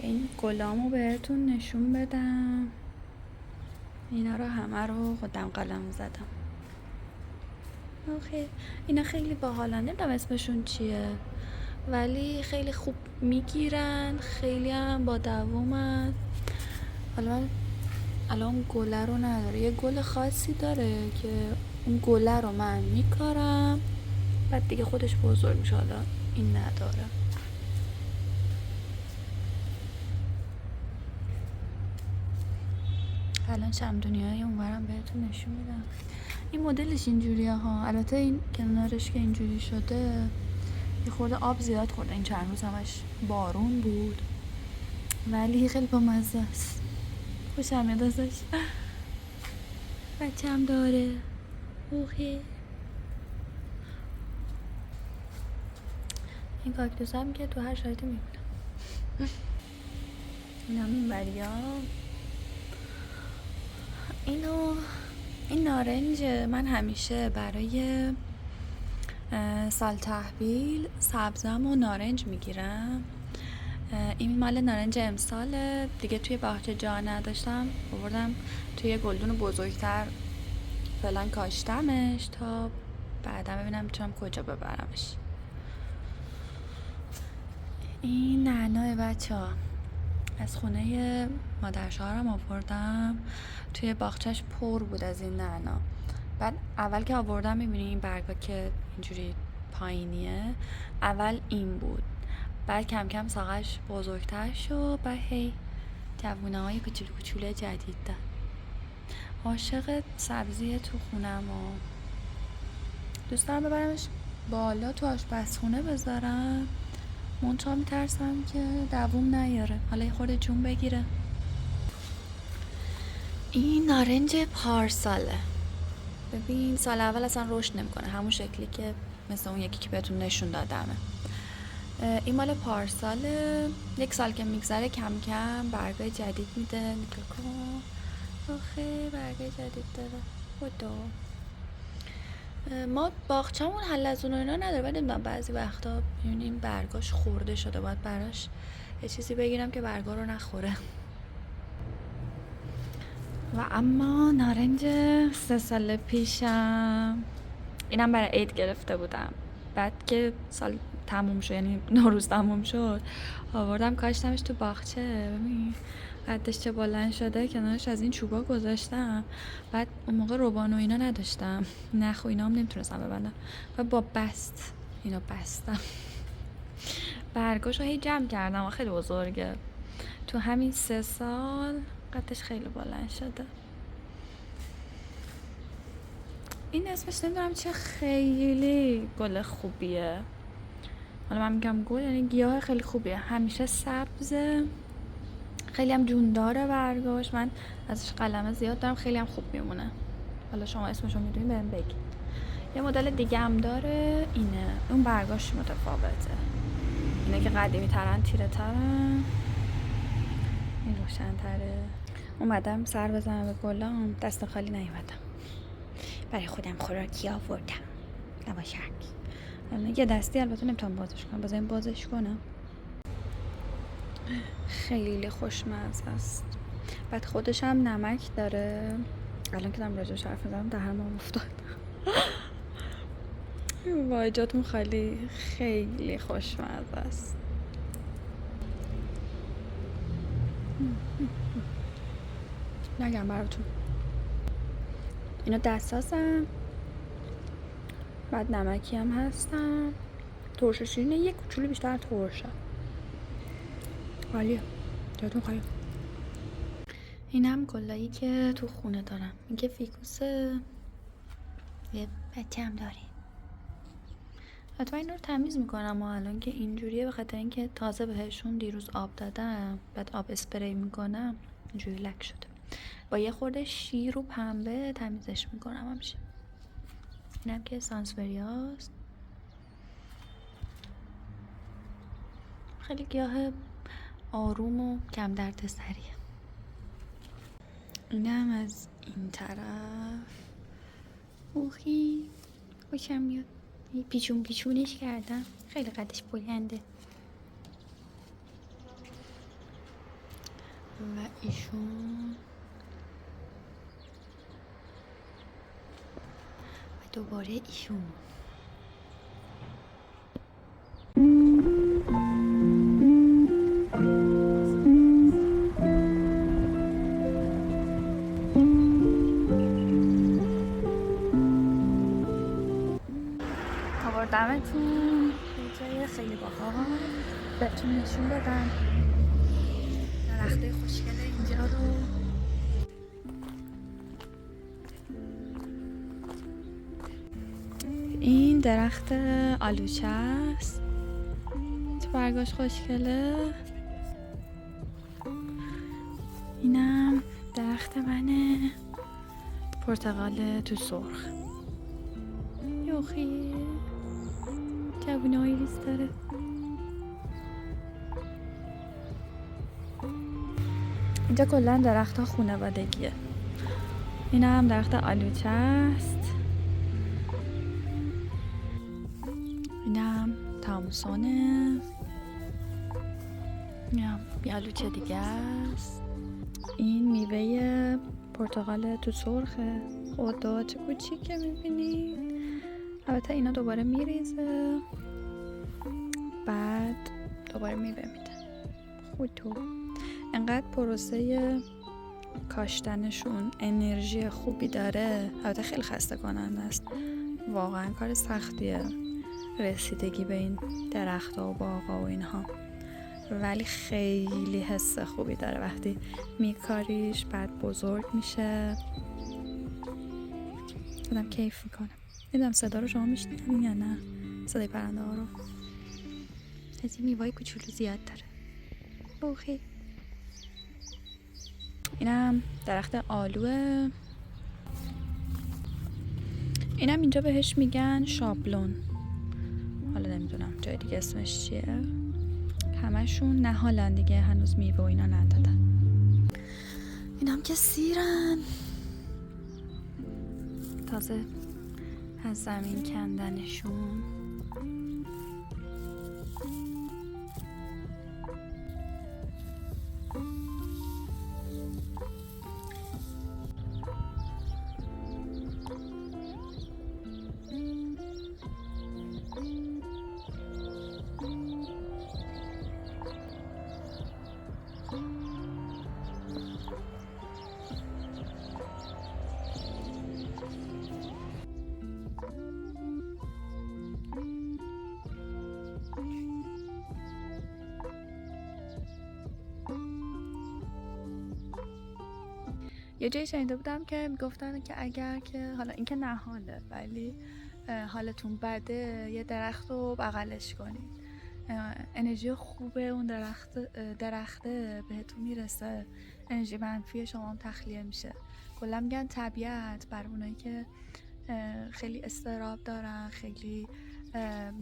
این گلامو بهتون نشون بدم. اینا رو همه رو خودم قلم زدم. آخه اینا خیلی باحالن، نمیدونم اسمشون چیه ولی خیلی خوب میگیرن، خیلی هم با دوومن. حالا من الان گله رو نداره، یه گل خاصی داره که اون گله رو من میکارم بعد دیگه خودش بزرگ میشه. حالا این نداره. الان شمدونی های اونورم بهتون نشون میدم. این مدلش اینجوریه ها. البته این کنارش که اینجوری شده یه خورده آب زیاد خورده، این چند روز همش بارون بود ولی خیلی با مزه است. خوشم میاد ازش. بچه‌م داره. اوه. این کاکتوس هم که تو هر شرایطی میمونه. این هم این بریا. این نارنج من همیشه برای سال تحویل سبزم و نارنج میگیرم. این مال نارنج امساله دیگه. توی باغچه جا نداشتم آوردم توی گلدون بزرگتر فعلا کاشتمش تا بعدا ببینم میتونم کجا ببرمش. این نعنای بچه ها از خونه مادر شوهرم آوردم. توی باغچه‌اش پر بود از این نعنا. بعد اول که آوردم میبینی این برگا که اینجوری پایینیه، اول این بود، بعد کم کم ساقش بزرگتر شد، بعد هی جوونه های کوچولو کوچولو جدید داد. عاشق سبزی تو خونم و دوست دارم ببرمش بالا تو آشپزخونه بذارم، منتها میترسم که دووم نیاره، حالا یه خورده جون بگیره. این نارنج پارساله. ببین سال اول اصلا رشد نمیکنه، همون شکلی که مثل اون یکی که بهتون نشون دادمه. این مال پارساله. یک سال که میگذره کم کم برگای جدید میده. نگاه کن آخه برگای جدید داره. خدا ما باغچمون حلزون و اینا نداره، ولی نمیدونم بعضی وقتا میبینیم برگاش خورده شده، باید براش یه چیزی بگیرم که برگا رو نخوره. و اما نارنج 3 سال پیشم اینم برای عید گرفته بودم، بعد که سال تموم شد یعنی نوروز تموم شد آوردم کاشتمش تو باغچه. ببین قدش چه بلند شده، کنارش از این چوبا گذاشتم. بعد اون موقع روبان و اینا نداشتم، نخ و اینا هم نمیتونستم ببندم و با بست اینو بستم. برگاشو هی جمع کردم و خیلی بزرگه. تو همین 3 سال قدش خیلی بلند شده. این اسمش نمیدونم چه، خیلی گل خوبیه. حالا من میگم گل یعنی گیاه خیلی خوبیه، همیشه سبزه، خیلی هم جون داره برگاش. من ازش قلمه زیاد دارم، خیلی هم خوب میمونه. حالا شما اسمشو میدونی بهم بگی. یه مدل دیگه هم داره، اینه. اون برگاش متفاوته، اینه که قدیمی ترن تیره ترن، این روشن تره. اومدم سر بزنم به گلام، دست خالی نیومدم، برای خودم خوراکی آوردم لواشک. یه دستی البته نمیتونم بازش کنم، بذاریم بازش کنم. خیلی خوشمزه است. بعد خودش هم نمک داره. الان که دارم راجعش حرف میزنم دهنم افتاد. وای جاتون خالی، خیلی خوشمزه است. نگم براتون اینا دستاسم، بعد نمکی هم هستن، ترش و شیرینه، یک کوچولو بیشتر ترشه. عالیه، جاتون خالی. این هم گلایی که تو خونه دارم، این که فیکوسه، یه بچه هم داره. حتما این رو تمیز میکنم و الان که اینجوریه به خاطر اینکه تازه بهشون دیروز آب دادم، بعد آب اسپری میکنم اینجوری لک شده. با یه خورده شیر و پنبه تمیزش میکنم همیشه. اینم که سانسوریاست، خیلی گیاه آروم و کم دردسریه. اینم از این طرف. اوخی خوشم میاد، پیچون پیچونش کردم، خیلی قدش بلنده. و ایشون و دوباره ایشون. آوردمتون به جای خیلی باحال بهتون نشون بدم درخته خوشگل اینجا رو. این درخت آلوچه است، چه برگاش خوشگله. اینم درخت منه، پرتقال تو سرخ. یوخی جوونه های ریز داره. اینجا کلا درخت ها خانوادگیه. این هم درخت آلوچه است. این هم تامسونه. این هم یه آلوچه دیگه است. این میوه پرتقال تو سرخه. خدا چه کوچیکه میبینید. البته اینا دوباره میریزه، بعد دوباره میوه میده. خودتو انقدر پروسه کاشتنشون انرژی خوبی داره. البته خیلی خسته کننده است، واقعا کار سختیه رسیدگی به این درخت‌ها و باغ‌ها و اینها، ولی خیلی حس خوبی داره وقتی میکاریش، بعد بزرگ میشه. آدم کیف میکنه. نمیدونم صدا رو شما میشنوین یا نه، صدای پرنده ها رو. از این میوای کوچولو زیاد داره. اوخی. اینم درخت آلوه. اینم اینجا بهش میگن شابلون، حالا نمیدونم جای دیگه اسمش چیه. همشون نهالن دیگه، هنوز میوه و اینا ندادن. اینم که سیرن، تازه از زمین کندنشون. یه جایی شنیده بودم که میگفتن که اگر که حالا این که نهاله، ولی حالتون بده یه درخت رو بغلش کنید، انرژی خوبه اون درخته بهتون میرسه، انرژی منفی شما هم تخلیه میشه. کلا میگن طبیعت بر اونایی که خیلی اضطراب دارن، خیلی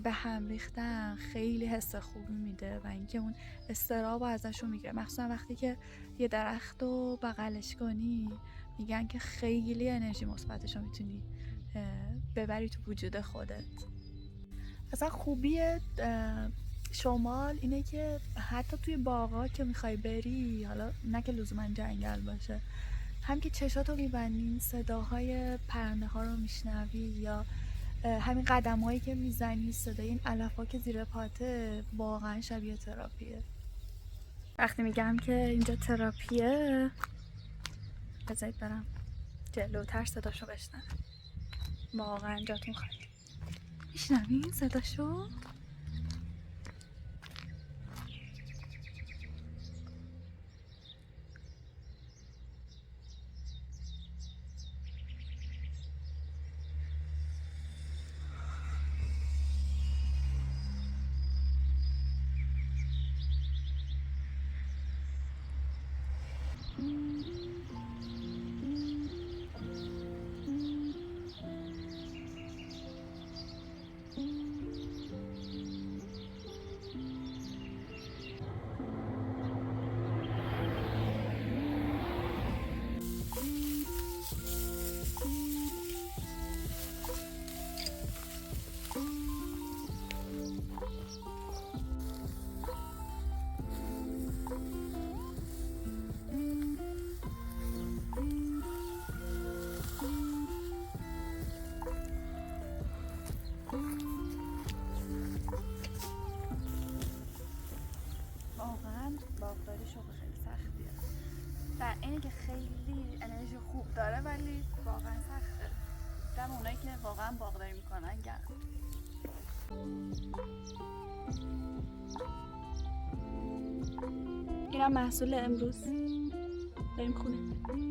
به هم ریختن، خیلی حس خوبی میده و اینکه اون اضطراب رو ازشون میگیره. مخصوصا وقتی که یه درخت رو بغلش کنی، میگن که خیلی انرژی مثبتش رو میتونی ببری تو وجود خودت. اصلا خوبی شمال اینه که حتی توی باغا که میخوای بری، حالا نه که لزوما جنگل باشه، هم که چشاتو میبندی صداهای پرنده ها رو میشنوی، یا همین قدم هایی که میزنی، صدای این علف ها که زیر پاته، واقعا شبیه تراپیه. وقتی میگم که اینجا تراپیه، بذارید برم جلوتر صداشو بشنوم. واقعا جاتون خالی. میشنوین صداشو؟ باغداری شغل خیلی سختیه، در اینه که خیلی انرژی خوب داره ولی واقعا سخته. دم اونایی که واقعا باغداری میکنن گرم. اینم محصول امروز، بریم خونه.